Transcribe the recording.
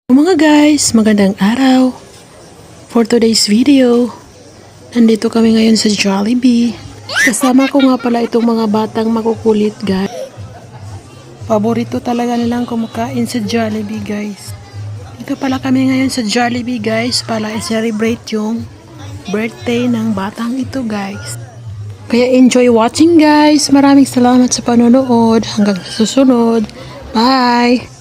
Mga guys, magandang araw. For today's video, nandito kami ngayon sa Jollibee. Kasama ko nga pala itong mga batang makukulit guys. Paborito talaga nilang kumakain sa Jollibee guys. Dito pala kami ngayon sa Jollibee guys para i-celebrate yung birthday ng batang ito guys. Kaya enjoy watching guys. Maraming salamat sa panonood. Hanggang sa susunod. Bye!